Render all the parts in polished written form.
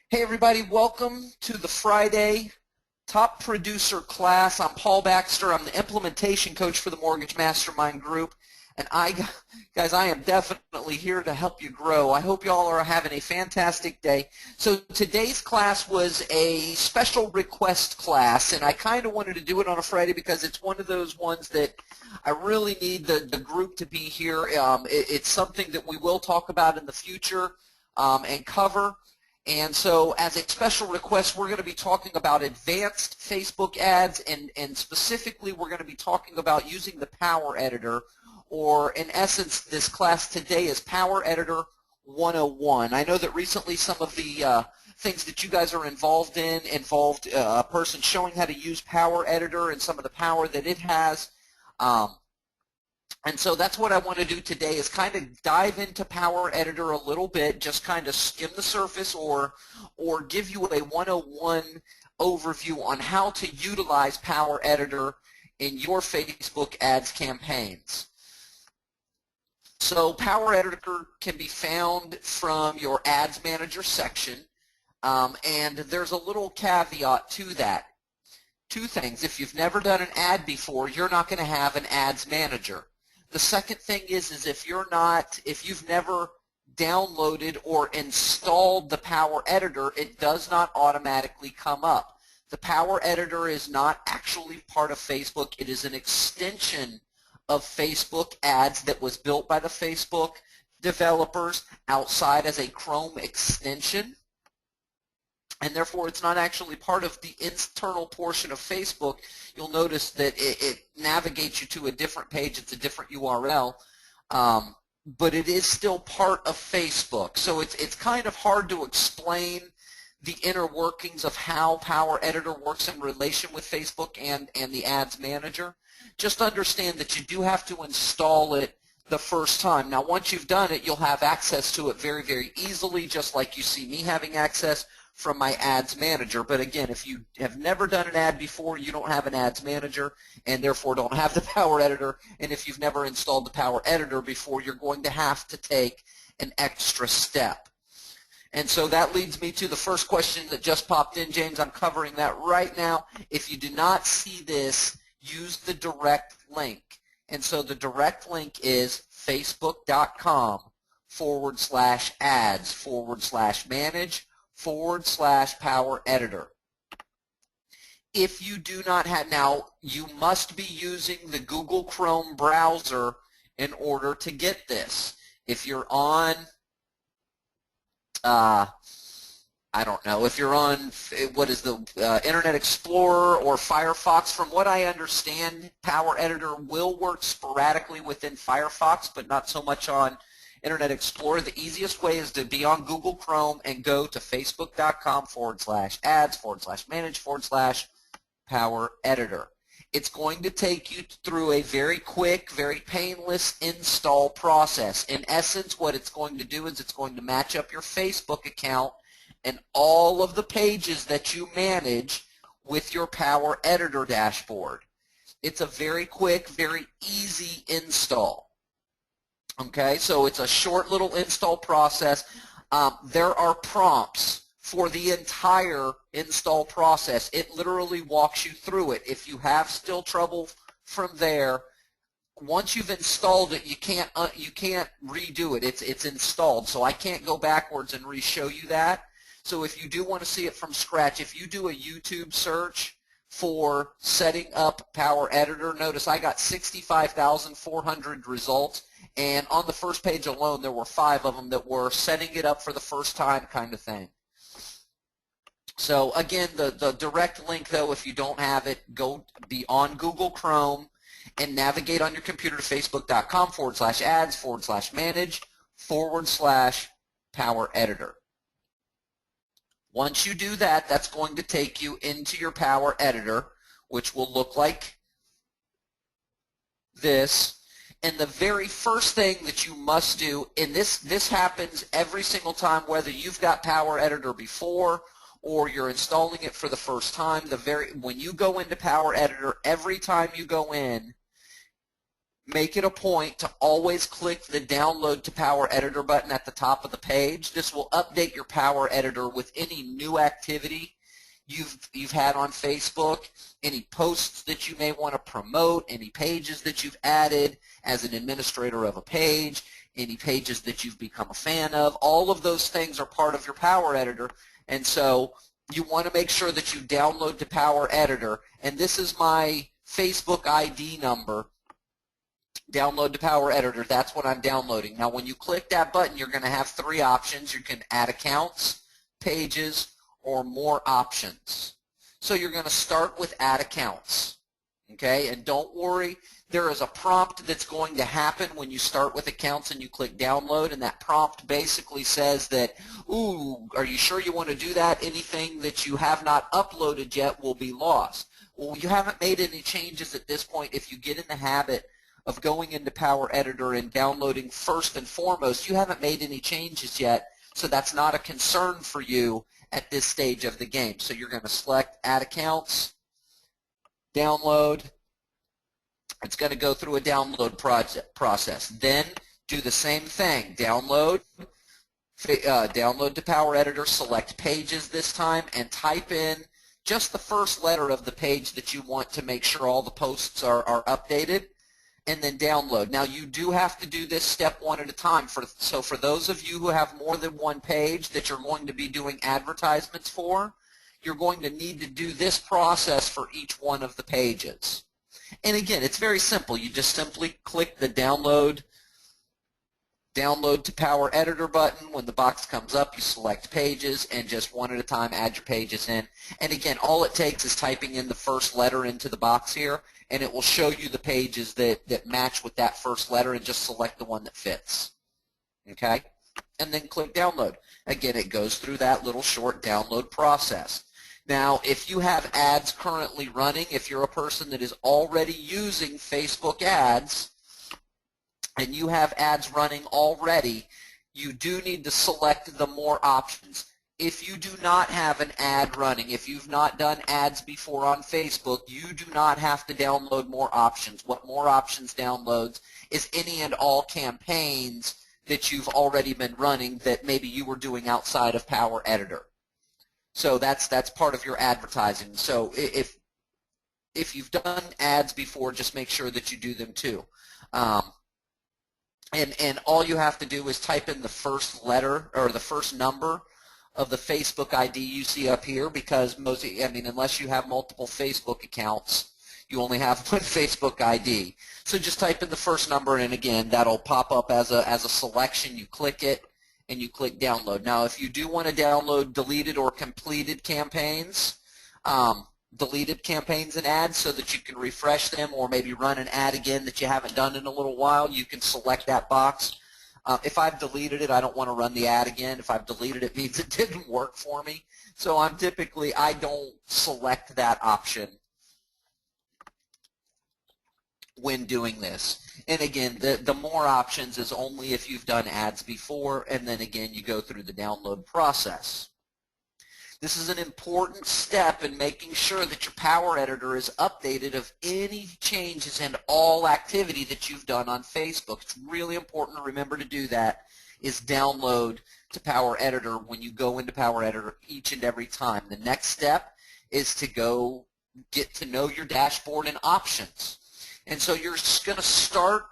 Hey everybody, welcome to the Friday Top Producer class. I'm Paul Baxter. I'm the implementation coach for the Mortgage Mastermind Group. And guys, I am definitely here to help you grow. I hope y'all are having a fantastic day. So today's class was a special request class, and I kind of wanted to do it on a Friday because it's one of those ones that I really need the group to be here. It's something that we will talk about in the future and cover. And so as a special request, we're going to be talking about advanced Facebook ads, and specifically we're going to be talking about using the Power Editor, or in essence, this class today is Power Editor 101. I know that recently some of the things that you guys are involved in involved a person showing how to use Power Editor and some of the power that it has. And so that's what I want to do today, is kind of dive into Power Editor a little bit, just kind of skim the surface, or give you a 101 overview on how to utilize Power Editor in your Facebook ads campaigns. So Power Editor can be found from your Ads Manager section, and there's a little caveat to that. Two things. If you've never done an ad before, you're not going to have an Ads Manager. The second thing is if you've never downloaded or installed the Power Editor, it does not automatically come up. The Power Editor is not actually part of Facebook. It is an extension of Facebook ads that was built by the Facebook developers outside as a Chrome extension. And therefore, it's not actually part of the internal portion of Facebook. You'll notice that it navigates you to a different page. It's a different URL, but it is still part of Facebook. So it's kind of hard to explain the inner workings of how Power Editor works in relation with Facebook and the Ads Manager. Just understand that you do have to install it the first time. Now, once you've done it, you'll have access to it very, very easily, just like you see me having access from my Ads Manager. But again, if you have never done an ad before, you don't have an Ads Manager and therefore don't have the Power Editor. And if you've never installed the Power Editor before, you're going to have to take an extra step. And so that leads me to the first question that just popped in. James, I'm covering that right now. If you do not see this, use the direct link. And so the direct link is facebook.com/ads/manage/Power Editor. If you do not have, now you must be using the Google Chrome browser in order to get this. If you're on, I don't know, if you're on, what is the Internet Explorer or Firefox, from what I understand, Power Editor will work sporadically within Firefox, but not so much on Internet Explorer. The easiest way is to be on Google Chrome and go to facebook.com/ads/manage/Power Editor. It's going to take you through a very quick, very painless install process. In essence, what it's going to do is it's going to match up your Facebook account and all of the pages that you manage with your Power Editor dashboard. It's a very quick, very easy install. Okay, so it's a short little install process. There are prompts for the entire install process. It literally walks you through it. If you have still trouble from there, once you've installed it, you can't redo it. It's installed, so I can't go backwards and re-show you that. So if you do want to see it from scratch, if you do a YouTube search for setting up Power Editor, notice I got 65,400 results, and on the first page alone there were 5 of them that were setting it up for the first time kind of thing. So again, the direct link, though, if you don't have it, go be on Google Chrome and navigate on your computer to facebook.com/ads/manage/Power Editor. Once you do that, that's going to take you into your Power Editor, which will look like this. And the very first thing that you must do, and this happens every single time, whether you've got Power Editor before or you're installing it for the first time, when you go into Power Editor, every time you go in, make it a point to always click the Download to Power Editor button at the top of the page. This will update your Power Editor with any new activity you've had on Facebook, any posts that you may want to promote, any pages that you've added as an administrator of a page, any pages that you've become a fan of. All of those things are part of your Power Editor, and so you want to make sure that you download to Power Editor, and this is my Facebook ID number. Download to Power Editor, that's what I'm downloading. Now when you click that button, you're going to have three options. You can add accounts, pages, or more options. So you're going to start with add accounts, okay? And don't worry, there is a prompt that's going to happen when you start with accounts and you click download, and that prompt basically says that, ooh, are you sure you want to do that? Anything that you have not uploaded yet will be lost. Well, you haven't made any changes at this point. If you get in the habit of going into Power Editor and downloading first and foremost, you haven't made any changes yet, so that's not a concern for you at this stage of the game. So you're going to select Add Accounts, Download. It's going to go through a download process. Then do the same thing. Download to Power Editor, select Pages this time, and type in just the first letter of the page that you want to make sure all the posts are updated, and then download. Now you do have to do this step one at a time. So for those of you who have more than one page that you're going to be doing advertisements for, you're going to need to do this process for each one of the pages. And again, it's very simple. You just simply click the download to Power Editor button. When the box comes up, you select pages, and just one at a time add your pages in. And again, all it takes is typing in the first letter into the box here, and it will show you the pages that match with that first letter, and just select the one that fits. Okay? And then click download. Again, it goes through that little short download process. Now, if you have ads currently running, if you're a person that is already using Facebook ads, and you have ads running already, you do need to select the more options. If you do not have an ad running, if you've not done ads before on Facebook, you do not have to download more options. What more options downloads is any and all campaigns that you've already been running that maybe you were doing outside of Power Editor. So that's part of your advertising. So if you've done ads before, just make sure that you do them too. And all you have to do is type in the first letter or the first number of the Facebook ID you see up here, because unless you have multiple Facebook accounts, you only have one Facebook ID. So just type in the first number, and again, that'll pop up as a selection. You click it, and you click download. Now, if you do want to download deleted or completed campaigns, deleted campaigns and ads so that you can refresh them, or maybe run an ad again that you haven't done in a little while, you can select that box. If I've deleted it, I don't want to run the ad again. If I've deleted it, it means it didn't work for me. So I don't select that option when doing this. And again, the more options is only if you've done ads before, and then again you go through the download process. This is an important step in making sure that your Power Editor is updated of any changes and all activity that you've done on Facebook. It's really important to remember to do that, is download to Power Editor when you go into Power Editor each and every time. The next step is to go get to know your dashboard and options. And so you're just going to start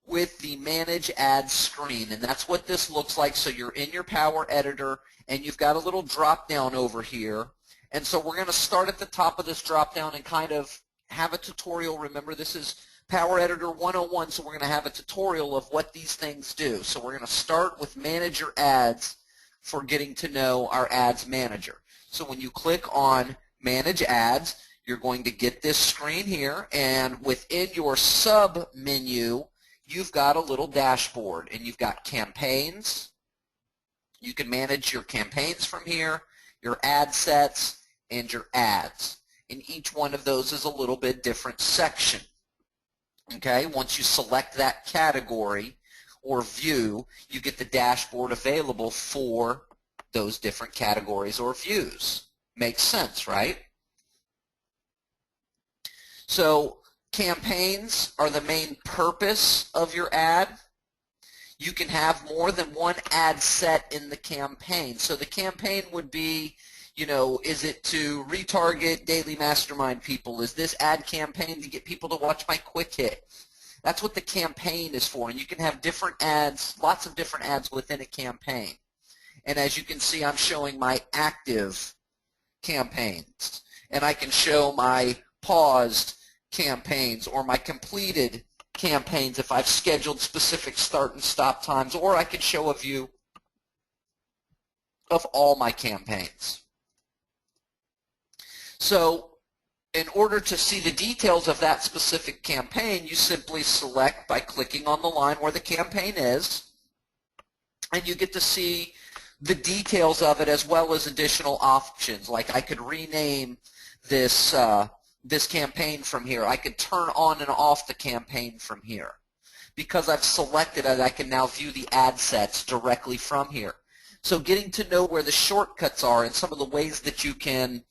with the Manage Ads screen, and that's what this looks like. So you're in your Power Editor, and you've got a little drop down over here, and so we're going to start at the top of this drop down and kind of have a tutorial. Remember, this is Power Editor 101, so we're going to have a tutorial of what these things do. So we're going to start with Manage Your Ads for getting to know our Ads Manager. So when you click on Manage Ads, you're going to get this screen here, and within your sub menu, you've got a little dashboard, and you've got campaigns. You can manage your campaigns from here, your ad sets, and your ads. And each one of those is a little bit different section. Okay, once you select that category or view, you get the dashboard available for those different categories or views. Makes sense, right? So campaigns are the main purpose of your ad. You can have more than one ad set in the campaign. So the campaign would be, you know, is it to retarget daily mastermind people? Is this ad campaign to get people to watch my quick hit? That's what the campaign is for. And you can have different ads, lots of different ads within a campaign. And as you can see, I'm showing my active campaigns. And I can show my paused campaigns or my completed campaigns if I've scheduled specific start and stop times, or I can show a view of all my campaigns. So in order to see the details of that specific campaign, you simply select by clicking on the line where the campaign is, and you get to see the details of it as well as additional options. Like I could rename this this campaign from here. I could turn on and off the campaign from here. Because I've selected it, I can now view the ad sets directly from here. So getting to know where the shortcuts are and some of the ways that you can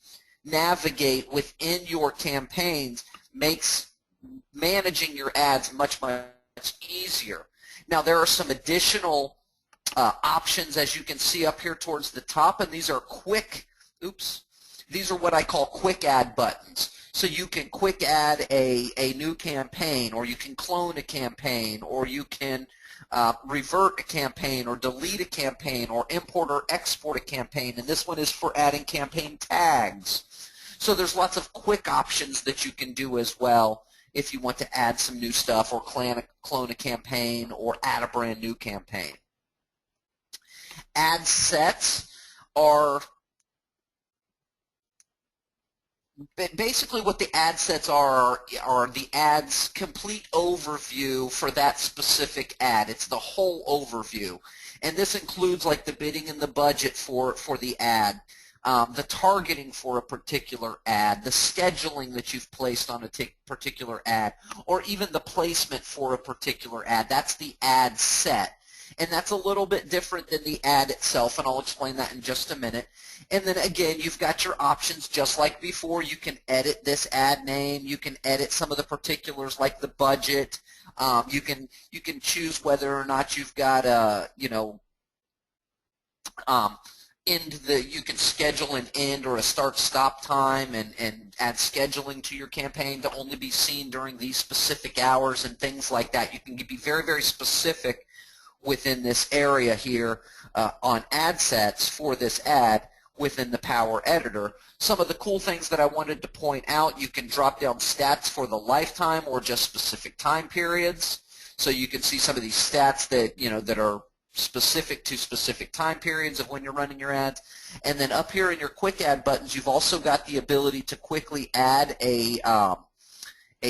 navigate within your campaigns makes managing your ads much easier. Now there are some additional options, as you can see up here towards the top, and these are quick, these are what I call quick add buttons. So you can quick add a new campaign, or you can clone a campaign, or you can revert a campaign, or delete a campaign, or import or export a campaign. And this one is for adding campaign tags. So there's lots of quick options that you can do as well if you want to add some new stuff, or clone a campaign, or add a brand new campaign. Ad sets are basically what the ad sets are the ad's complete overview for that specific ad. It's the whole overview. And this includes like the bidding and the budget for the ad, the targeting for a particular ad, the scheduling that you've placed on a particular ad, or even the placement for a particular ad. That's the ad set. And that's a little bit different than the ad itself, and I'll explain that in just a minute. And then again, you've got your options just like before. You can edit this ad name. You can edit some of the particulars like the budget. You can choose whether or not you've got a, you know, you can schedule an end or a start-stop time and add scheduling to your campaign to only be seen during these specific hours and things like that. You can be very, very specific within this area here on ad sets for this ad within the Power Editor. Some of the cool things that I wanted to point out, you can drop down stats for the lifetime or just specific time periods. So you can see some of these stats that, you know, that are specific to specific time periods of when you're running your ads. And then up here in your quick add buttons, you've also got the ability to quickly add a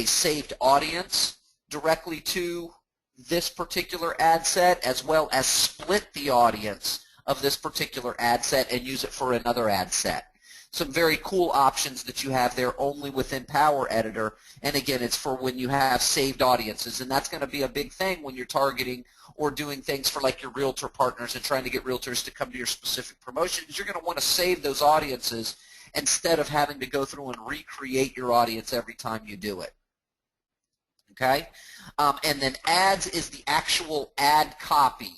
saved audience directly to this particular ad set, as well as split the audience of this particular ad set and use it for another ad set. Some very cool options that you have there only within Power Editor. And again, it's for when you have saved audiences, and that's going to be a big thing when you're targeting or doing things for like your realtor partners and trying to get realtors to come to your specific promotions. You're going to want to save those audiences instead of having to go through and recreate your audience every time you do it. Okay, and then ads is the actual ad copy.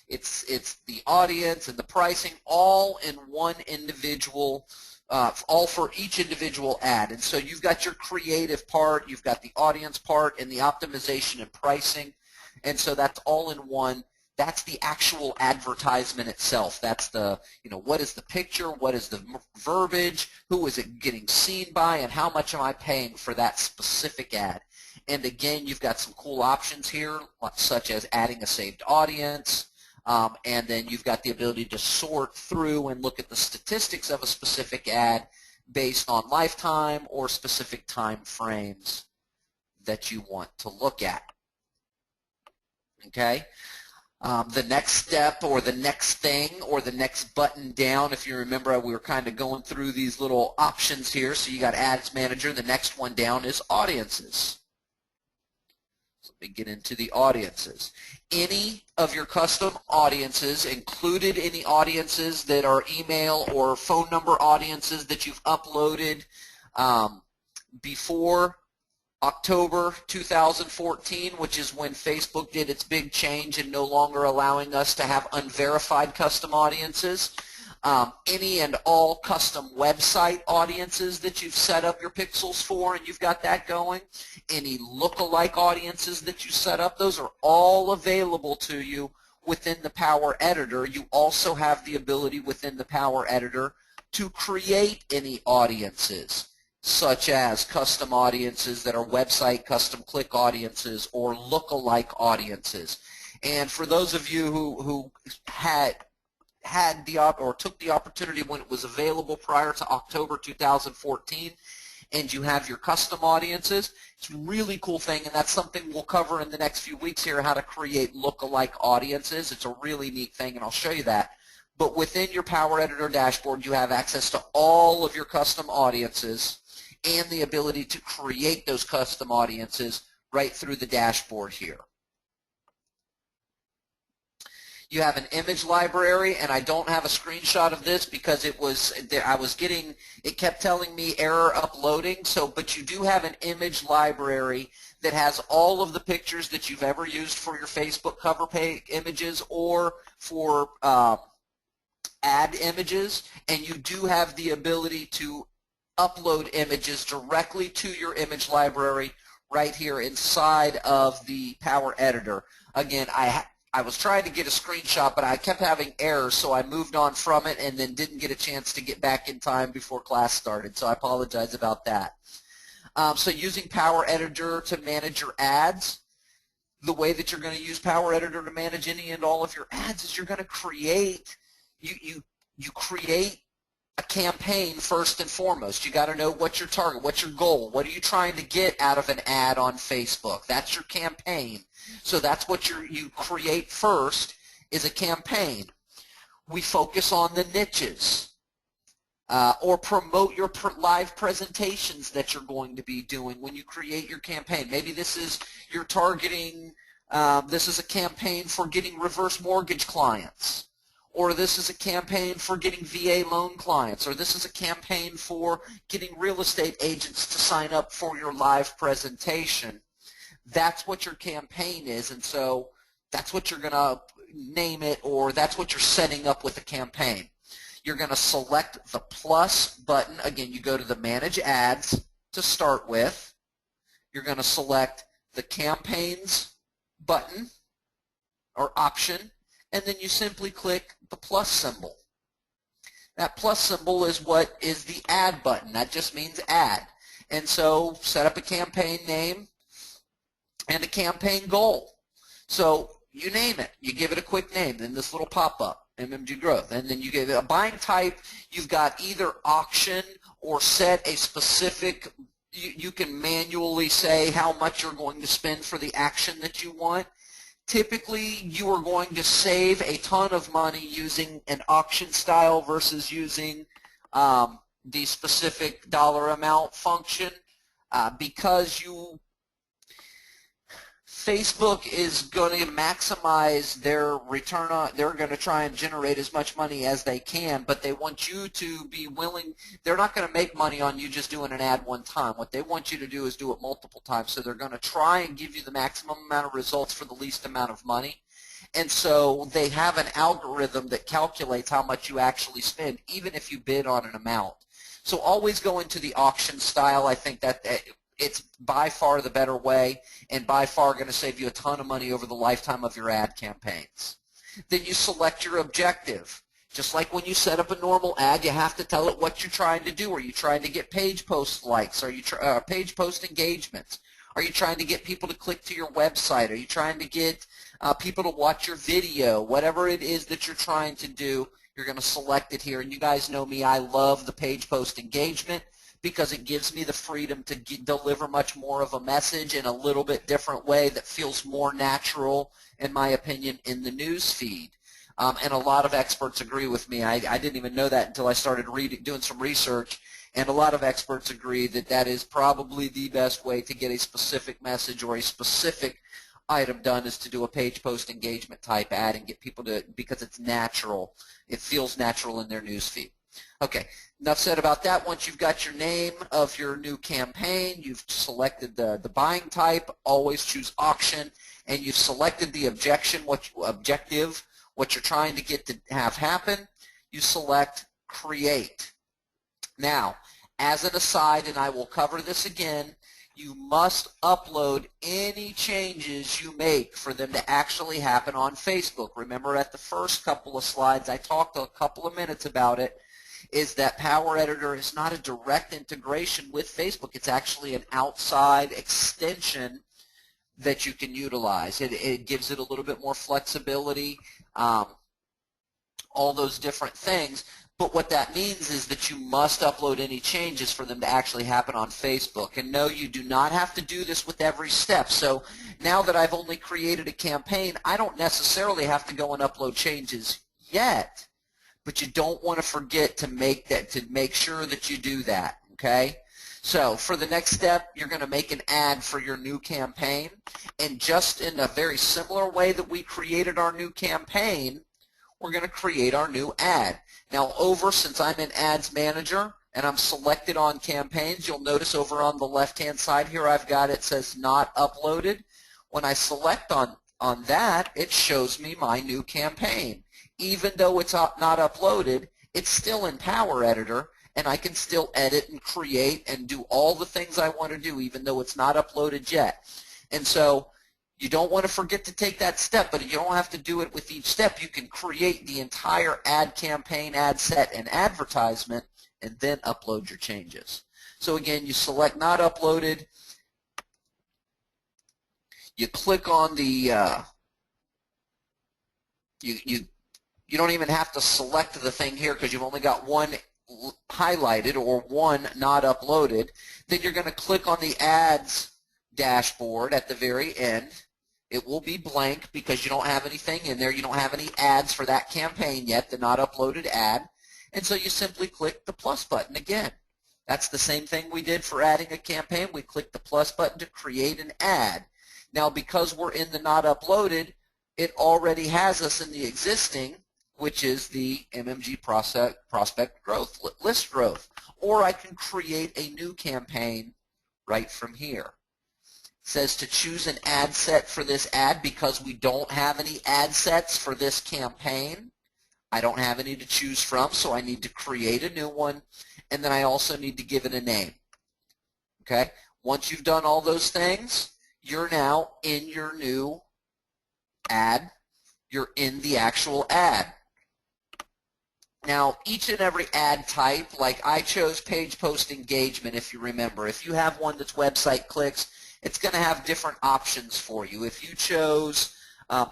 It's the audience and the pricing all in one individual, all for each individual ad. And so you've got your creative part, you've got the audience part, and the optimization and pricing. And so that's all in one. That's the actual advertisement itself. That's the, you know, what is the picture, what is the verbiage, who is it getting seen by, and how much am I paying for that specific ad. And again, you've got some cool options here, such as adding a saved audience, and then you've got the ability to sort through and look at the statistics of a specific ad based on lifetime or specific time frames that you want to look at. Okay? The next step or the next thing or the next button down, if you remember, we were kind of going through these little options here. So you got Ads Manager. The next one down is Audiences. Let me get into the audiences. Any of your custom audiences, included any audiences that are email or phone number audiences that you've uploaded before October 2014, which is when Facebook did its big change and no longer allowing us to have unverified custom audiences. Any and all custom website audiences that you've set up your pixels for and you've got that going, any lookalike audiences that you set up, those are all available to you within the Power Editor. You also have the ability within the Power Editor to create any audiences, such as custom audiences that are website custom click audiences or lookalike audiences. And for those of you who took the opportunity when it was available prior to October 2014, and you have your custom audiences, it's a really cool thing, and that's something we'll cover in the next few weeks here, how to create lookalike audiences. It's a really neat thing, and I'll show you that. But within your Power Editor dashboard, you have access to all of your custom audiences and the ability to create those custom audiences right through the dashboard here. You have an image library, and I don't have a screenshot of this because it kept telling me error uploading. But you do have an image library that has all of the pictures that you've ever used for your Facebook cover page images or for ad images, and you do have the ability to upload images directly to your image library right here inside of the Power Editor. Again, I was trying to get a screenshot, but I kept having errors, so I moved on from it and then didn't get a chance to get back in time before class started, so I apologize about that. So using Power Editor to manage your ads, the way that you're going to use Power Editor to manage any and all of your ads is you're going to create, you create a campaign first and foremost. You got to know what's your target, what's your goal, what are you trying to get out of an ad on Facebook. That's your campaign. So that's what you create first is a campaign. We focus on the niches or promote your live presentations that you're going to be doing when you create your campaign. Maybe this is you're targeting, this is a campaign for getting reverse mortgage clients, or this is a campaign for getting VA loan clients, or this is a campaign for getting real estate agents to sign up for your live presentation. That's what your campaign is, and so that's what you're going to name it, or that's what you're setting up with a campaign. You're going to select the plus button. Again, you go to the Manage Ads to start with. You're going to select the Campaigns button or option, and then you simply click the plus symbol. That plus symbol is what is the Add button. That just means add. And so set up a campaign name and a campaign goal. So you name it. You give it a quick name, then this little pop-up, MMG Growth. And then you give it a buying type. You've got either auction or set a specific, you can manually say how much you're going to spend for the action that you want. Typically, you are going to save a ton of money using an auction style versus using the specific dollar amount function because Facebook is going to maximize their return on, they're going to try and generate as much money as they can, but they want you to be willing, they're not going to make money on you just doing an ad one time. What they want you to do is do it multiple times. So they're going to try and give you the maximum amount of results for the least amount of money. And so they have an algorithm that calculates how much you actually spend, even if you bid on an amount. So always go into the auction style. I think that it's by far the better way and by far going to save you a ton of money over the lifetime of your ad campaigns. Then you select your objective. Just like when you set up a normal ad, you have to tell it what you're trying to do. Are you trying to get page post likes? Are you page post engagements? Are you trying to get people to click to your website? Are you trying to get people to watch your video? Whatever it is that you're trying to do, you're going to select it here. And you guys know me, I love the page post engagement, because it gives me the freedom to deliver much more of a message in a little bit different way that feels more natural, in my opinion, in the news feed. And a lot of experts agree with me. I didn't even know that until I started doing some research, and a lot of experts agree that that is probably the best way to get a specific message or a specific item done is to do a page post engagement type ad and get people to, because it's natural. It feels natural in their news feed. Okay, enough said about that. Once you've got your name of your new campaign, you've selected the buying type, always choose auction, and you've selected the objective, what you're trying to get to have happen, you select create. Now, as an aside, and I will cover this again, you must upload any changes you make for them to actually happen on Facebook. Remember at the first couple of slides, I talked a couple of minutes about it, is that Power Editor is not a direct integration with Facebook. It's actually an outside extension that you can utilize. It gives it a little bit more flexibility, all those different things. But what that means is that you must upload any changes for them to actually happen on Facebook. And no, you do not have to do this with every step. So now that I've only created a campaign, I don't necessarily have to go and upload changes yet. But you don't want to forget to make sure that you do that, okay? So for the next step, you're going to make an ad for your new campaign. And just in a very similar way that we created our new campaign, we're going to create our new ad. Now since I'm in Ads Manager and I'm selected on campaigns, you'll notice over on the left-hand side here I've got it says not uploaded. When I select on that, it shows me my new campaign. Even though it's not uploaded, it's still in Power Editor, and I can still edit and create and do all the things I want to do even though it's not uploaded yet. And so you don't want to forget to take that step, but you don't have to do it with each step. You can create the entire ad campaign, ad set, and advertisement, and then upload your changes. So again, you select not uploaded. You click on the, you don't even have to select the thing here because you've only got one highlighted or one not uploaded. Then you're going to click on the ads dashboard at the very end. It will be blank because you don't have anything in there. You don't have any ads for that campaign yet, the not uploaded ad. And so you simply click the plus button again. That's the same thing we did for adding a campaign. We click the plus button to create an ad. Now because we're in the not uploaded, it already has us in the existing, which is the MMG prospect growth, list growth. Or I can create a new campaign right from here. It says to choose an ad set for this ad because we don't have any ad sets for this campaign. I don't have any to choose from, so I need to create a new one, and then I also need to give it a name. Okay? Once you've done all those things, you're now in your new ad. You're in the actual ad. Now, each and every ad type, like I chose page post engagement, if you remember. If you have one that's website clicks, it's going to have different options for you. If you chose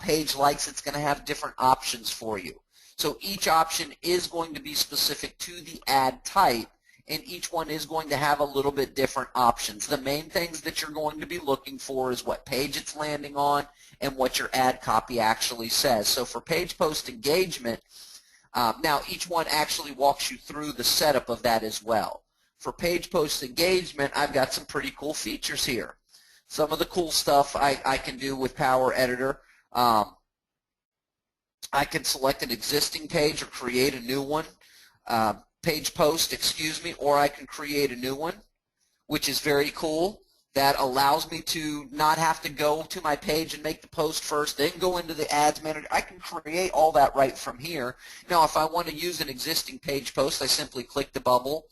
page likes, it's going to have different options for you. So each option is going to be specific to the ad type, and each one is going to have a little bit different options. The main things that you're going to be looking for is what page it's landing on and what your ad copy actually says. So for page post engagement, now each one actually walks you through the setup of that as well. For page post engagement, I've got some pretty cool features here. Some of the cool stuff I can do with Power Editor. I can select an existing page or create a new one. Page post, excuse me, or I can create a new one, which is very cool. That allows me to not have to go to my page and make the post first, then go into the Ads Manager. I can create all that right from here. Now, if I want to use an existing page post, I simply click the bubble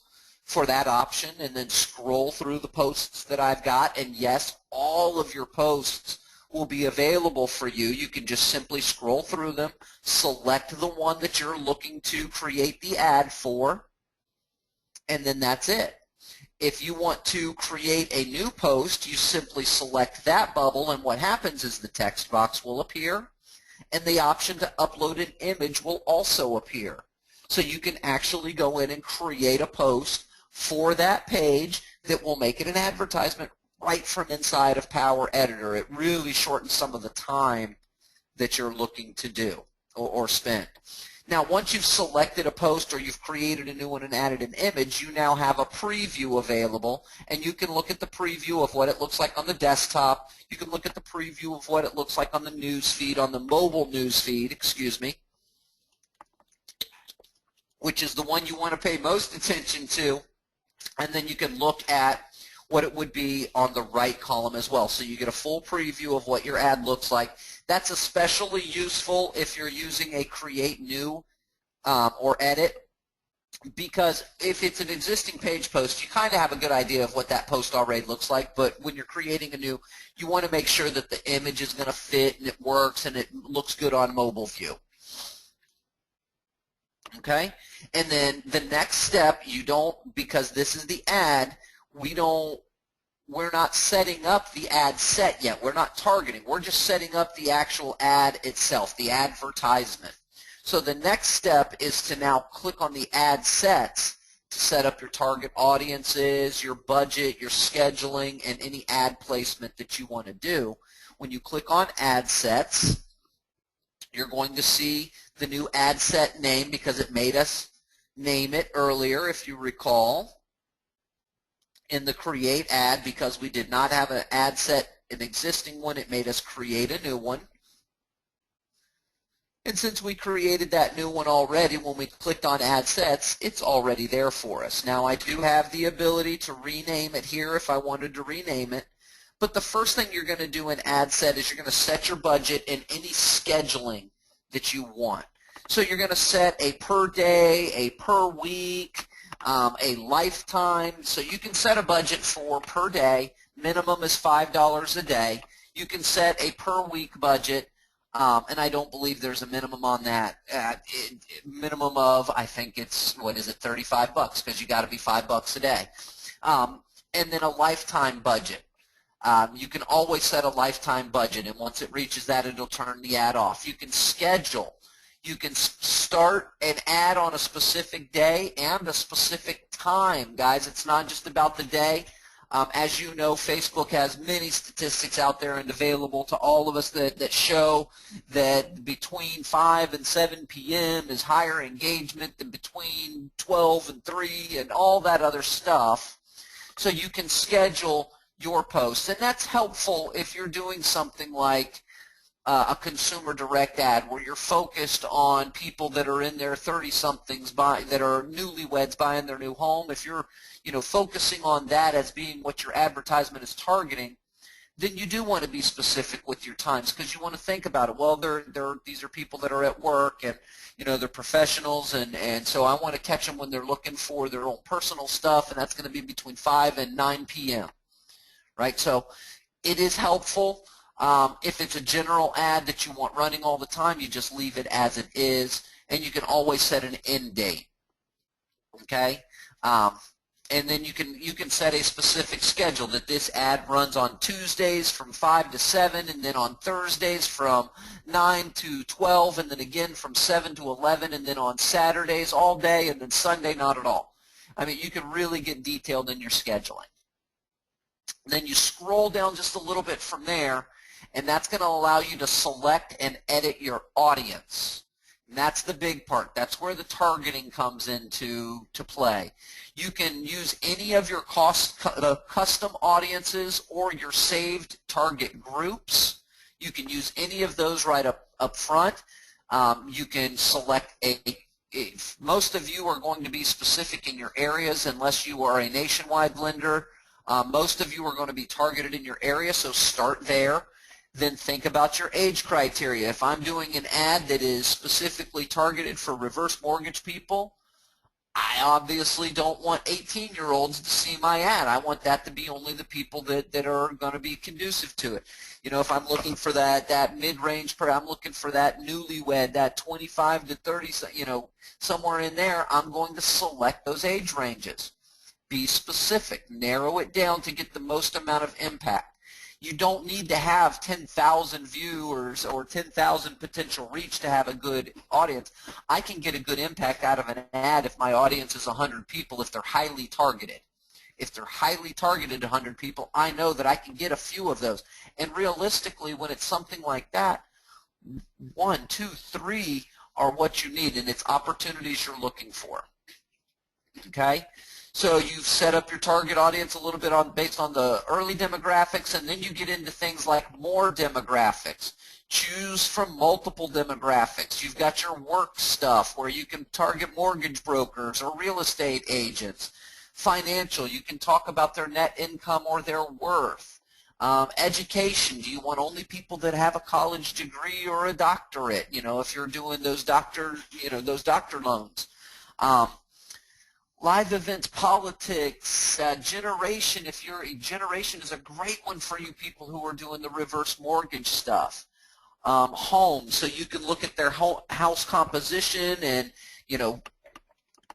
for that option and then scroll through the posts that I've got. And yes, all of your posts will be available for you. You can just simply scroll through them, select the one that you're looking to create the ad for, and then that's it. If you want to create a new post, you simply select that bubble, and what happens is the text box will appear, and the option to upload an image will also appear. So you can actually go in and create a post for that page that will make it an advertisement right from inside of Power Editor. It really shortens some of the time that you're looking to do or spend. Now, once you've selected a post or you've created a new one and added an image, you now have a preview available, and you can look at the preview of what it looks like on the desktop. You can look at the preview of what it looks like on the news feed, on the mobile news feed, excuse me. which is the one you want to pay most attention to, and then you can look at what it would be on the right column as well. So you get a full preview of what your ad looks like. That's especially useful if you're using a create new or edit, because if it's an existing page post, you kind of have a good idea of what that post already looks like, but when you're creating a new, you want to make sure that the image is going to fit and it works and it looks good on mobile view. Okay, and then the next step, you don't, because this is the ad, we're not setting up the ad set yet. We're not targeting. We're just setting up the actual ad itself, the advertisement. So the next step is to now click on the ad sets to set up your target audiences, your budget, your scheduling, and any ad placement that you want to do. When you click on ad sets, you're going to see the new ad set name because it made us name it earlier, if you recall, in the create ad. Because we did not have an ad set, an existing one, it made us create a new one. And since we created that new one already, when we clicked on ad sets, it's already there for us. Now I do have the ability to rename it here if I wanted to rename it. But the first thing you're going to do in ad set is you're going to set your budget and any scheduling that you want. So you're going to set a per day, a per week, a lifetime. So you can set a budget for per day. Minimum is $5 a day. You can set a per week budget, and I don't believe there's a minimum on that. Minimum of, I think it's, what is it, 35 bucks, because you got to be $5 a day. And then a lifetime budget. You can always set a lifetime budget, and once it reaches that, it'll turn the ad off. You can schedule. You can start an ad on a specific day and a specific time, guys. It's not just about the day. As you know, Facebook has many statistics out there and available to all of us that show that between 5 and 7 p.m. is higher engagement than between 12 and 3 and all that other stuff. So you can schedule your posts, and that's helpful if you're doing something like a consumer direct ad where you're focused on people that are in their 30-somethings that are newlyweds buying their new home. If you're focusing on that as being what your advertisement is targeting, then you do want to be specific with your times, because you want to think about it. Well, these are people that are at work, and they're professionals, and so I want to catch them when they're looking for their own personal stuff, and that's going to be between 5 and 9 p.m. Right? So it is helpful. If it's a general ad that you want running all the time, you just leave it as it is, and you can always set an end date. Okay, and then you can set a specific schedule that this ad runs on Tuesdays from 5 to 7, and then on Thursdays from 9 to 12, and then again from 7 to 11, and then on Saturdays all day, and then Sunday not at all. I mean, you can really get detailed in your scheduling. Then you scroll down just a little bit from there, and that's going to allow you to select and edit your audience. And that's the big part. That's where the targeting comes into play. You can use any of your custom audiences or your saved target groups. You can use any of those right up front. You can select most of you are going to be specific in your areas unless you are a nationwide blender. Most of you are going to be targeted in your area, so start there. Then think about your age criteria. If I'm doing an ad that is specifically targeted for reverse mortgage people, I obviously don't want 18-year-olds to see my ad. I want that to be only the people that are going to be conducive to it. If I'm looking for that mid-range, I'm looking for that newlywed, that 25 to 30, somewhere in there, I'm going to select those age ranges. Be specific. Narrow it down to get the most amount of impact. You don't need to have 10,000 viewers or 10,000 potential reach to have a good audience. I can get a good impact out of an ad if my audience is 100 people, if they're highly targeted. If they're highly targeted 100 people, I know that I can get a few of those. And realistically, when it's something like that, 1, 2, 3 are what you need, and it's opportunities you're looking for. Okay? So you've set up your target audience a little bit based on the early demographics, and then you get into things like more demographics. Choose from multiple demographics. You've got your work stuff where you can target mortgage brokers or real estate agents. Financial, you can talk about their net income or their worth. Education, do you want only people that have a college degree or a doctorate, if you're doing those doctor loans. Live events, politics, generation. Generation is a great one for you people who are doing the reverse mortgage stuff. Home, so you can look at their house composition and,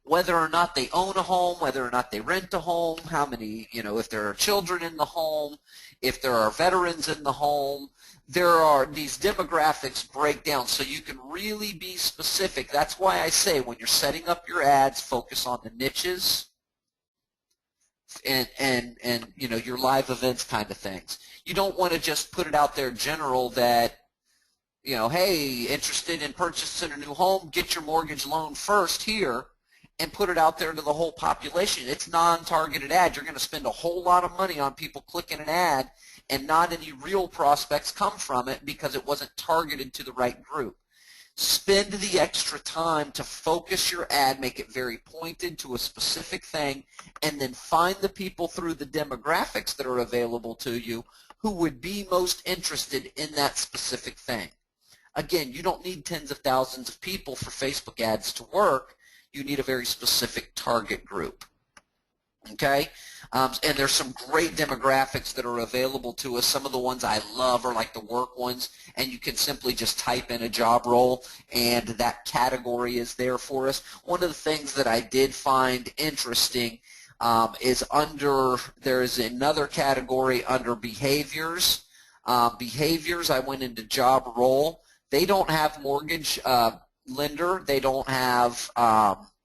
whether or not they own a home, whether or not they rent a home, how many, if there are children in the home, if there are veterans in the home. There are these demographics break down, so you can really be specific. That's why I say when you're setting up your ads, focus on the niches and your live events kind of things. You don't want to just put it out there general that, hey, interested in purchasing a new home, get your mortgage loan first here, and put it out there to the whole population. It's non-targeted ad. You're going to spend a whole lot of money on people clicking an ad and not any real prospects come from it because it wasn't targeted to the right group. Spend the extra time to focus your ad, make it very pointed to a specific thing, and then find the people through the demographics that are available to you who would be most interested in that specific thing. Again, you don't need tens of thousands of people for Facebook ads to work. You need a very specific target group. Okay? And there's some great demographics that are available to us. Some of the ones I love are like the work ones, and you can simply just type in a job role and that category is there for us. One of the things that I did find interesting is there's another category under behaviors. Behaviors, I went into job role. They don't have mortgage lender. They don't have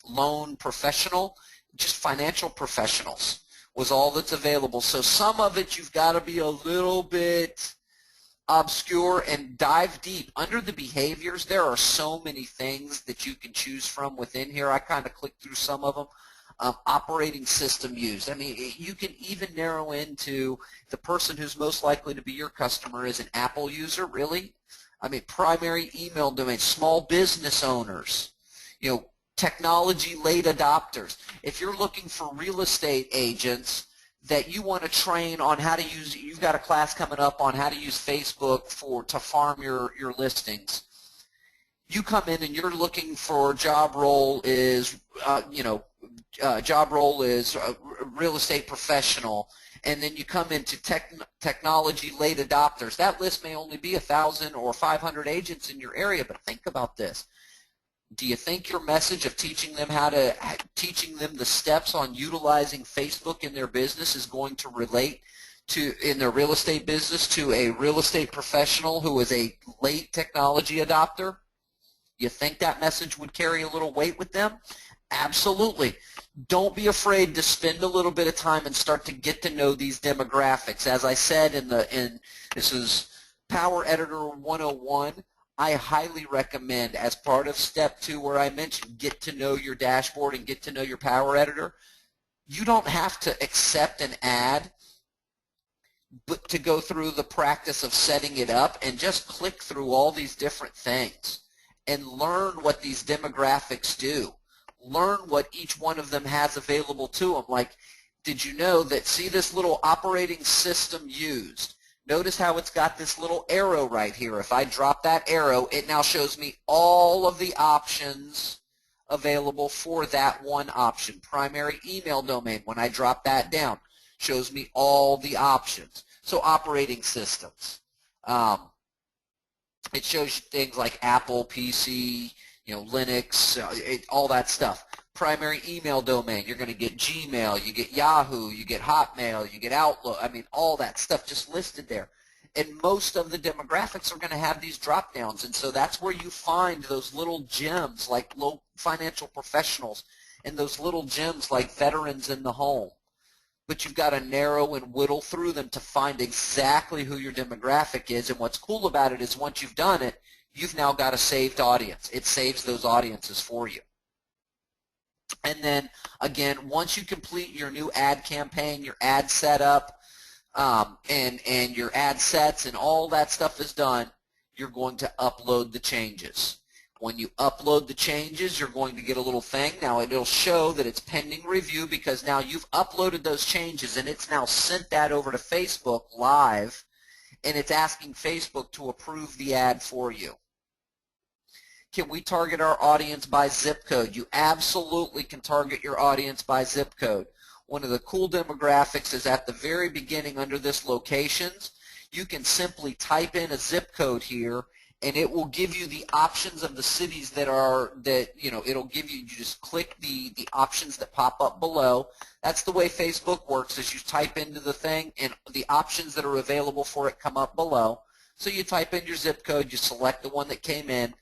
loan professional. Just financial professionals was all that's available. So some of it you've got to be a little bit obscure and dive deep. Under the behaviors, there are so many things that you can choose from within here. I kind of clicked through some of them. Operating system used. I mean, you can even narrow into the person who's most likely to be your customer is an Apple user, really? I mean, primary email domain, small business owners, technology late adopters. If you're looking for real estate agents that you want to train on how to use, you've got a class coming up on how to use Facebook to farm your listings. You come in and you're looking for job role is, real estate professional, and then you come into technology late adopters. That list may only be 1,000 or 500 agents in your area, but think about this. Do you think your message of teaching them the steps on utilizing Facebook in their business is going to relate in their real estate business to a real estate professional who is a late technology adopter? You think that message would carry a little weight with them? Absolutely. Don't be afraid to spend a little bit of time and start to get to know these demographics. As I said this is Power Editor 101. I highly recommend, as part of step 2 where I mentioned get to know your dashboard and get to know your Power Editor, you don't have to accept an ad but to go through the practice of setting it up, and just click through all these different things and learn what these demographics do. Learn what each one of them has available to them. Like, did you know that, see this little operating system used? Notice how it's got this little arrow right here. If I drop that arrow, it now shows me all of the options available for that one option. Primary email domain, when I drop that down, shows me all the options. So operating systems. It shows you things like Apple, PC, Linux, all that stuff. Primary email domain, you're going to get Gmail, you get Yahoo, you get Hotmail, you get Outlook. I mean, all that stuff just listed there. And most of the demographics are going to have these drop downs, and so that's where you find those little gems like low financial professionals and those little gems like veterans in the home. But you've got to narrow and whittle through them to find exactly who your demographic is. And what's cool about it is once you've done it, you've now got a saved audience. It saves those audiences for you. And then, again, once you complete your new ad campaign, your ad setup, and your ad sets and all that stuff is done, you're going to upload the changes. When you upload the changes, you're going to get a little thing. Now it'll show that it's pending review because now you've uploaded those changes and it's now sent that over to Facebook live, and it's asking Facebook to approve the ad for you. Can we target our audience by zip code? You absolutely can target your audience by zip code. One of the cool demographics is at the very beginning under this locations. You can simply type in a zip code here, and it will give you the options of the cities it'll give you, you just click the options that pop up below. That's the way Facebook works, is you type into the thing and the options that are available for it come up below. So you type in your zip code, you select the one that came in.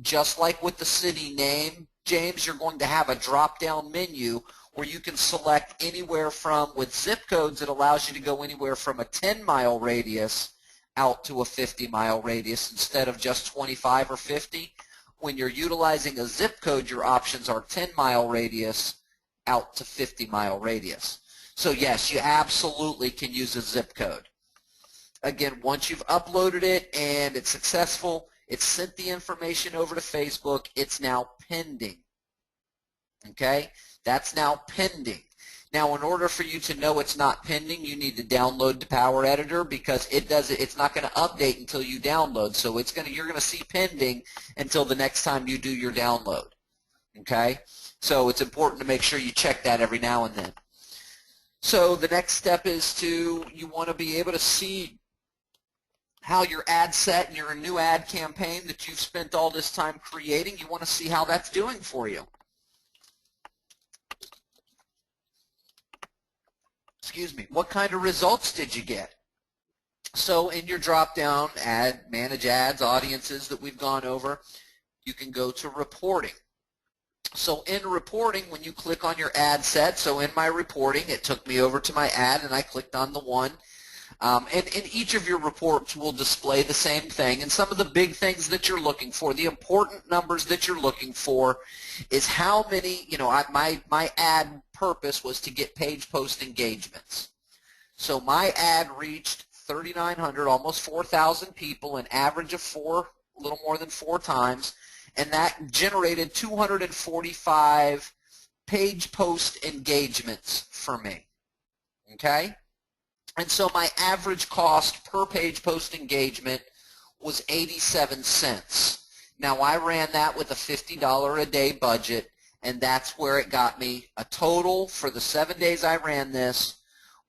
Just like with the city name, James, you're going to have a drop-down menu where you can select anywhere from, with zip codes, it allows you to go anywhere from a 10-mile radius out to a 50-mile radius instead of just 25 or 50. When you're utilizing a zip code, your options are 10-mile radius out to 50-mile radius. So yes, you absolutely can use a zip code. Again, once you've uploaded it and it's successful, it's sent the information over to Facebook. It's now pending. Okay? That's now pending. Now, in order for you to know it's not pending, you need to download the Power Editor because it's not going to update until you download. So you're going to see pending until the next time you do your download. Okay? So it's important to make sure you check that every now and then. So the next step is you want to be able to see how your ad set and your new ad campaign that you've spent all this time creating, you want to see how that's doing for you. Excuse me. What kind of results did you get? So in your drop-down manage ads, audiences that we've gone over, you can go to reporting. So in reporting, when you click on your ad set, so in my reporting, it took me over to my ad and I clicked on the one. And each of your reports will display the same thing. And some of the big things that you're looking for, the important numbers that you're looking for, is how many, my ad purpose was to get page post engagements. So my ad reached 3,900, almost 4,000 people, an average of a little more than 4 times, and that generated 245 page post engagements for me. Okay? And so my average cost per page post engagement was 87 cents. Now I ran that with a $50 a day budget, and that's where it got me. A total for the 7 days I ran this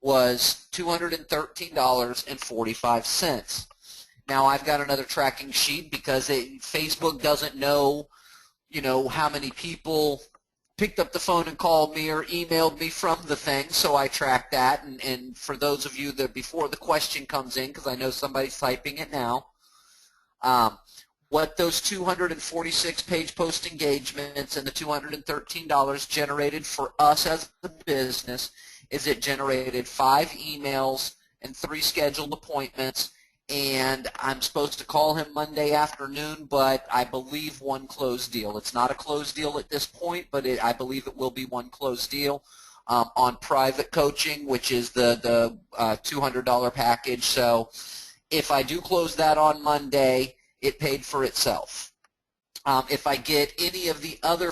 was $213.45. Now I've got another tracking sheet because Facebook doesn't know, how many people picked up the phone and called me or emailed me from the thing, so I track that. And for those of you that before the question comes in, because I know somebody's typing it now, what those 246 page post engagements and the $213 generated for us as a business is it generated 5 emails and 3 scheduled appointments, and I'm supposed to call him Monday afternoon, but I believe 1 closed deal. It's not a closed deal at this point, but I believe it will be 1 closed deal on private coaching, which is the $200 package. So if I do close that on Monday, it paid for itself. If I get any of the other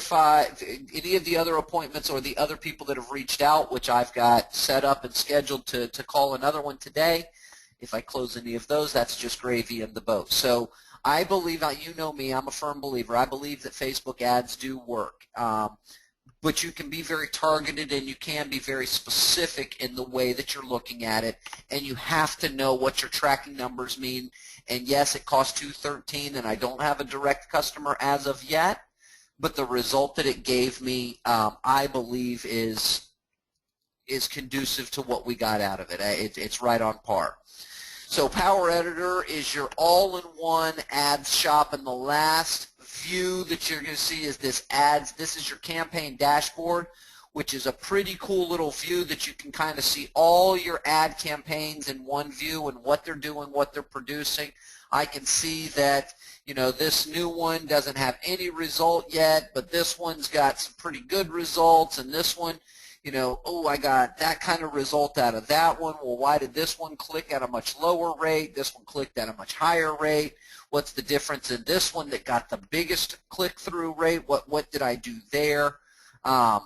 appointments or the other people that have reached out, which I've got set up and scheduled to call another one today, if I close any of those, that's just gravy in the boat. So I believe, you know me, I'm a firm believer. I believe that Facebook ads do work. But you can be very targeted and you can be very specific in the way that you're looking at it, and you have to know what your tracking numbers mean. And yes, it costs $213, and I don't have a direct customer as of yet, but the result that it gave me, I believe, is conducive to what we got out of it. It's right on par. So Power Editor is your all-in-one ads shop, and the last view that you're going to see is this ads. This is your campaign dashboard, which is a pretty cool little view that you can kind of see all your ad campaigns in one view and what they're doing, what they're producing. I can see that, this new one doesn't have any result yet, but this one's got some pretty good results, and this one, you know, oh, I got that kind of result out of that one. Well, why did this one click at a much lower rate? This one clicked at a much higher rate. What's the difference in this one that got the biggest click-through rate? What did I do there that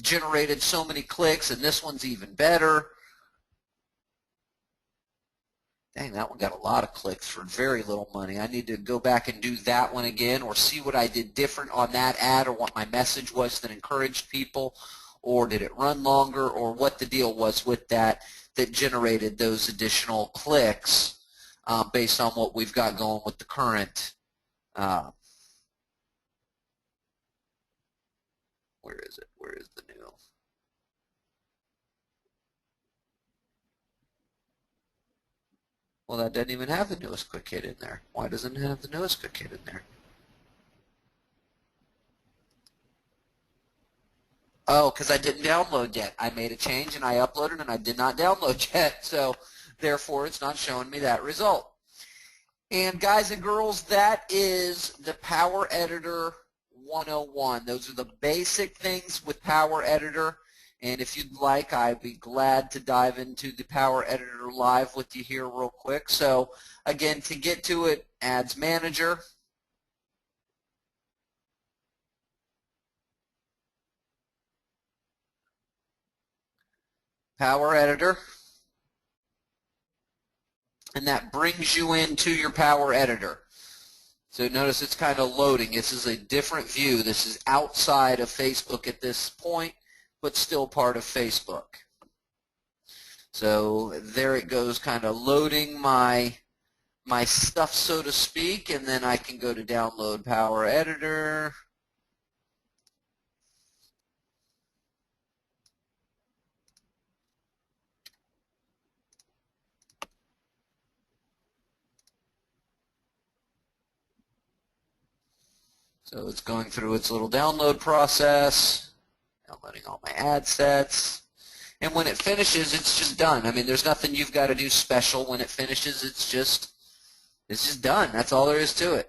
generated so many clicks, and this one's even better? Dang, that one got a lot of clicks for very little money. I need to go back and do that one again, or see what I did different on that ad, or what my message was that encouraged people, or did it run longer, or what the deal was with that generated those additional clicks based on what we've got going with the current. Where is it? Where is the new? Well, that doesn't even have the newest quick hit in there. Why doesn't it have the newest quick hit in there? Oh, because I didn't download yet. I made a change and I uploaded and I did not download yet. So therefore, it's not showing me that result. And guys and girls, that is the Power Editor 101. Those are the basic things with Power Editor. And if you'd like, I'd be glad to dive into the Power Editor live with you here real quick. So again, to get to it, Ads Manager. Power Editor. And that brings you into your Power Editor. So notice it's kind of loading. This is a different view. This is outside of Facebook at this point, but still part of Facebook. So there it goes, kind of loading my stuff, so to speak, and then I can go to download Power Editor. So it's going through its little download process, downloading all my ad sets. And when it finishes, it's just done. I mean, there's nothing you've got to do special. When it finishes, it's just done. That's all there is to it.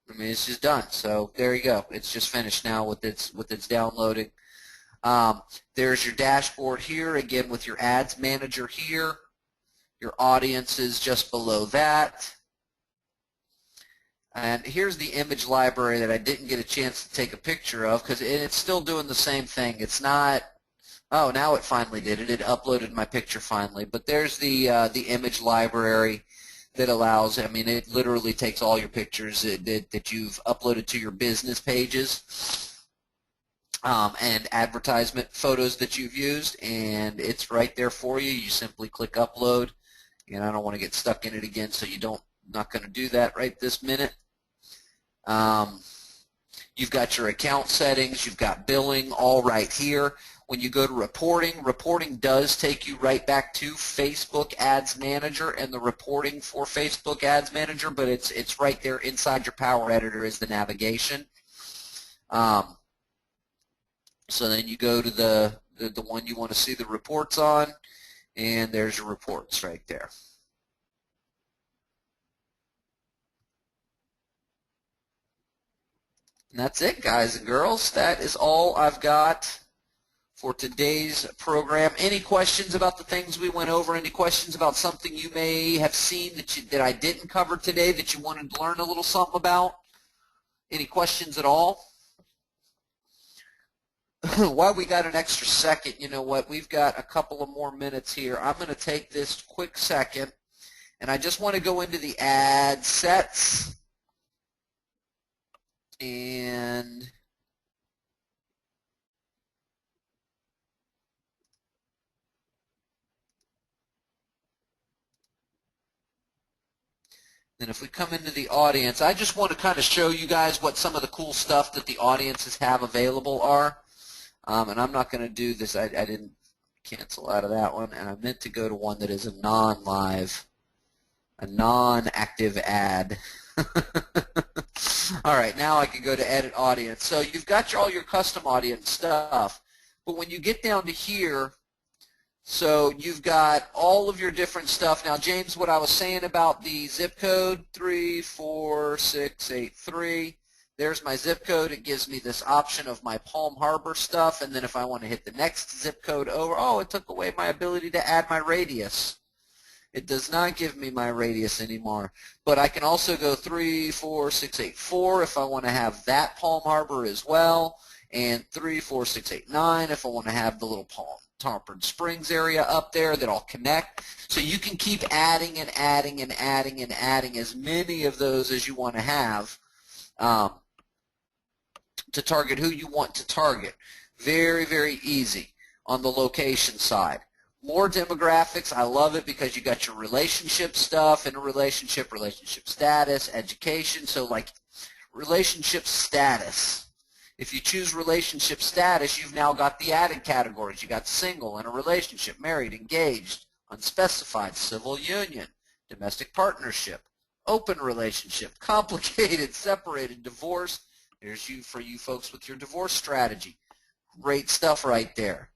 I mean, it's just done. So there you go. It's just finished now with its downloading. There's your dashboard here, again, with your ads manager here. Your audience is just below that. And here's the image library that I didn't get a chance to take a picture of, because it's still doing the same thing. It's not, oh, now it finally did it. It uploaded my picture finally. But there's the image library that allows, I mean, it literally takes all your pictures that you've uploaded to your business pages and advertisement photos that you've used, and it's right there for you. You simply click upload, and I don't want to get stuck in it again, so not going to do that right this minute. You've got your account settings, you've got billing all right here. When you go to reporting, reporting does take you right back to Facebook Ads Manager and the reporting for Facebook Ads Manager, but it's right there inside your Power Editor is the navigation. So then you go to the one you want to see the reports on, and there's your reports right there. And that's it, guys and girls. That is all I've got for today's program. Any questions about the things we went over? Any questions about something you may have seen that I didn't cover today that you wanted to learn a little something about? Any questions at all? While we got an extra second, you know what? We've got a couple of more minutes here. I'm going to take this quick second, and I just want to go into the ad sets. And then if we come into the audience, I just want to kind of show you guys what some of the cool stuff that the audiences have available are. And I'm not going to do this. I didn't cancel out of that one, and I meant to go to one that is a non-live, a non-active ad. All right, now I can go to edit audience. So you've got all your custom audience stuff, but when you get down to here, so you've got all of your different stuff. Now, James, what I was saying about the zip code 34683, there's my zip code. It gives me this option of my Palm Harbor stuff, and then if I want to hit the next zip code over, oh, it took away my ability to add my radius. It does not give me my radius anymore. But I can also go 34684 if I want to have that Palm Harbor as well, and 34689 if I want to have the little Palm Tarpon Springs area up there that I'll connect. So you can keep adding and adding and adding and adding as many of those as you want to have to target who you want to target. Very, very easy on the location side. More demographics, I love it because you got your relationship stuff, interrelationship, relationship status, education. So like relationship status. If you choose relationship status, you've now got the added categories. You got single, in a relationship, married, engaged, unspecified, civil union, domestic partnership, open relationship, complicated, separated, divorce. There's you for you folks with your divorce strategy. Great stuff right there.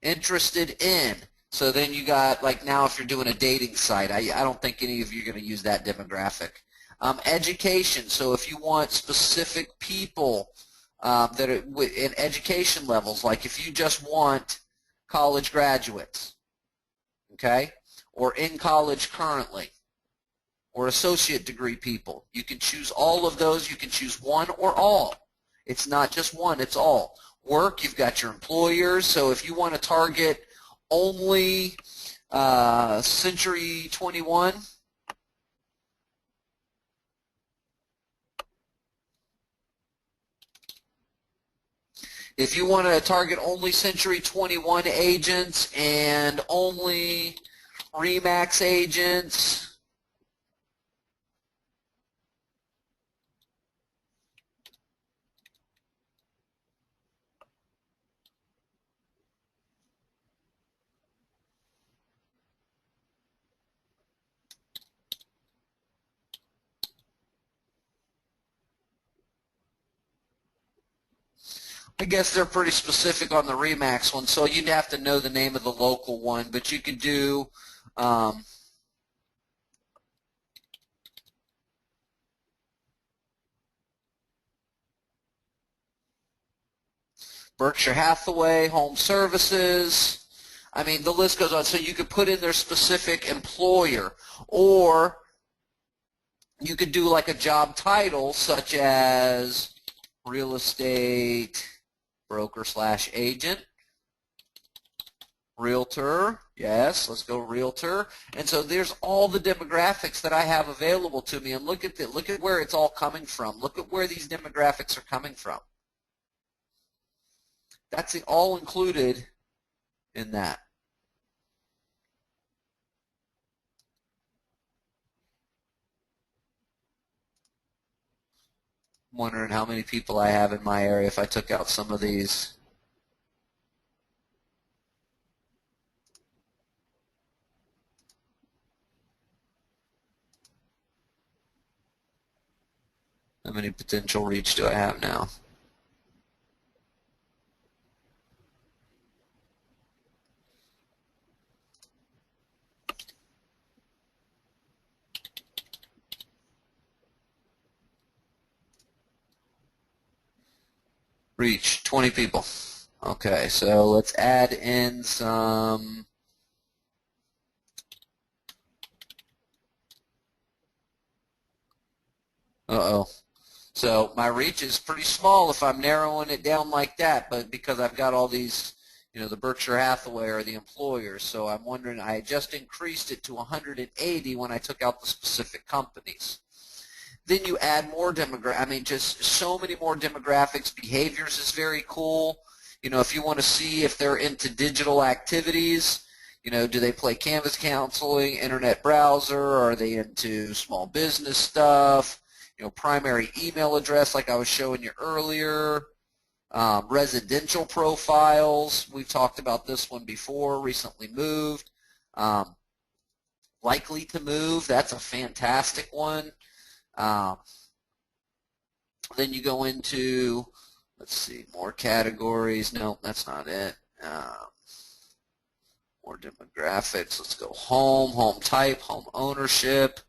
Interested in. So then you got, like now if you're doing a dating site, I don't think any of you are going to use that demographic. Education. So if you want specific people that are in education levels, like if you just want college graduates, okay, or in college currently, or associate degree people, you can choose all of those. You can choose one or all. It's not just one, it's all. Work, you've got your employers. So if you want to target only Century 21, if you want to target only Century 21 agents and only RE/MAX agents, I guess they're pretty specific on the RE/MAX one, so you'd have to know the name of the local one, but you could do Berkshire Hathaway, Home Services. I mean, the list goes on. So you could put in their specific employer, or you could do like a job title such as real estate broker/agent, realtor. Yes, let's go realtor. And so there's all the demographics that I have available to me, and look at where it's all coming from. Look at where these demographics are coming from. That's all included in that. I'm wondering how many people I have in my area if I took out some of these. How many potential reach do I have now? Reach, 20 people. Okay, so let's add in some. Uh-oh. So my reach is pretty small if I'm narrowing it down like that, but because I've got all these, you know, the Berkshire Hathaway or the employers, so I'm wondering, I just increased it to 180 when I took out the specific companies. Then you add more I mean, just so many more demographics. Behaviors is very cool. You know, if you want to see if they're into digital activities, you know, do they play Canvas counseling, internet browser, or are they into small business stuff? You know, primary email address like I was showing you earlier. Residential profiles, we've talked about this one before, recently moved. Likely to move, that's a fantastic one. Then you go into, let's see, more categories. No, that's not it. More demographics. Let's go home type, home ownership,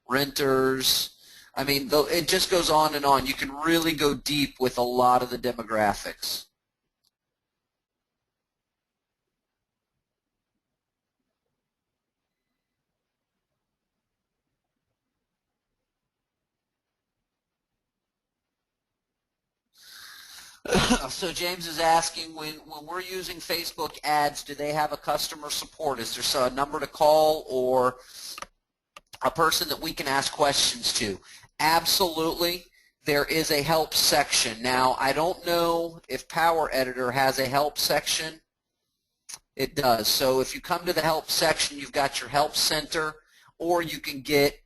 renters. I mean, it just goes on and on. You can really go deep with a lot of the demographics. So James is asking, when we're using Facebook ads, do they have a customer support? Is there a number to call or a person that we can ask questions to? Absolutely. There is a help section. Now, I don't know if Power Editor has a help section. It does. So if you come to the help section, you've got your help center, or you can get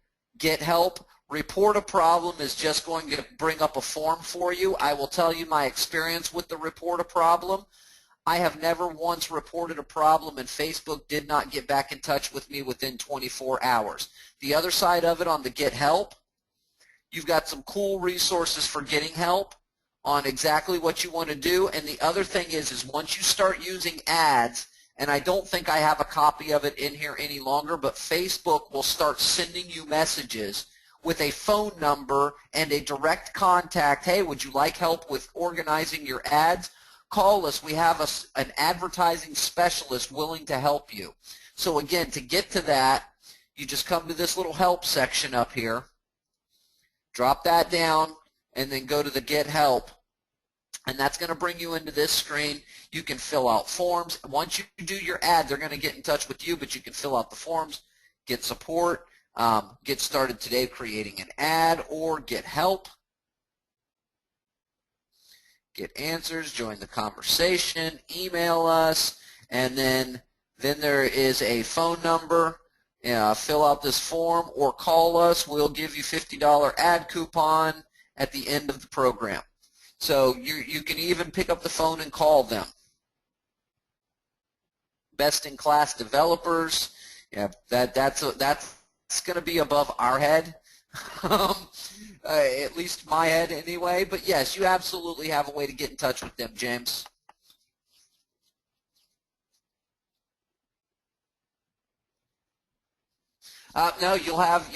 help. Report a problem is just going to bring up a form for you. I will tell you my experience with the report a problem. I have never once reported a problem and Facebook did not get back in touch with me within 24 hours. The other side of it, on the get help, you've got some cool resources for getting help on exactly what you want to do. And the other thing is once you start using ads, and I don't think I have a copy of it in here any longer, but Facebook will start sending you messages with a phone number and a direct contact. Hey, would you like help with organizing your ads? Call us. We have an advertising specialist willing to help you. So again, to get to that, you just come to this little help section up here, drop that down, and then go to the get help. And that's going to bring you into this screen. You can fill out forms. Once you do your ad, they're going to get in touch with you, but you can fill out the forms, get support, get started today creating an ad, or get help, get answers, join the conversation, email us, and then there is a phone number. Fill out this form or call us. We'll give you $50 ad coupon at the end of the program. So you can even pick up the phone and call them. Best-in-class developers. Yeah, that's going to be above our head, at least my head anyway. But yes, you absolutely have a way to get in touch with them, James. No, you'll have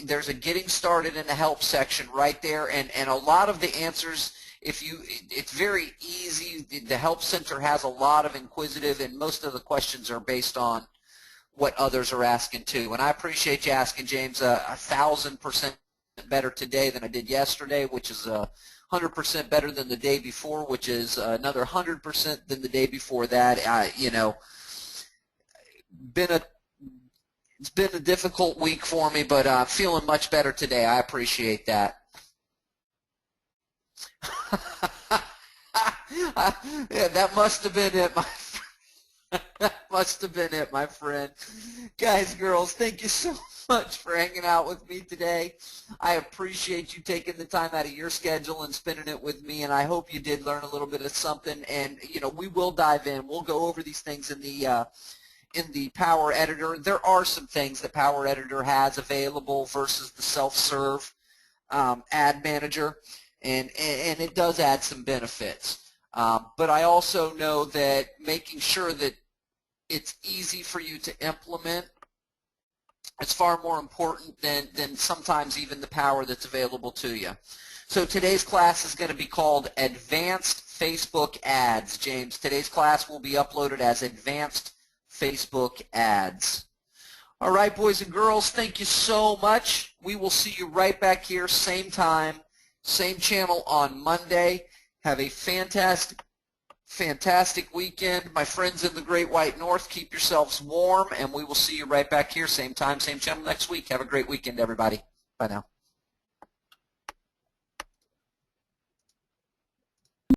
there's a getting started in the help section right there, and a lot of the answers, it's very easy. The help center has a lot of inquisitive, and most of the questions are based on what others are asking too. And I appreciate you asking, James. 1,000% better today than I did yesterday, which is 100% better than the day before, which is another 100% than the day before that. It's been a difficult week for me, but feeling much better today. I appreciate that. Yeah, that must have been it, that must have been it, my friend. Guys, girls, thank you so much for hanging out with me today. I appreciate you taking the time out of your schedule and spending it with me, and I hope you did learn a little bit of something. And we will dive in. We'll go over these things in the Power Editor. There are some things that Power Editor has available versus the self-serve ad manager, and it does add some benefits. But I also know that making sure that it's easy for you to implement is far more important than sometimes even the power that's available to you. So today's class is going to be called Advanced Facebook Ads. James, today's class will be uploaded as Advanced Facebook Ads. All right, boys and girls, thank you so much. We will see you right back here, same time, same channel on Monday. Have a fantastic weekend. My friends in the Great White North, keep yourselves warm, and we will see you right back here, same time, same channel next week. Have a great weekend, everybody. Bye now.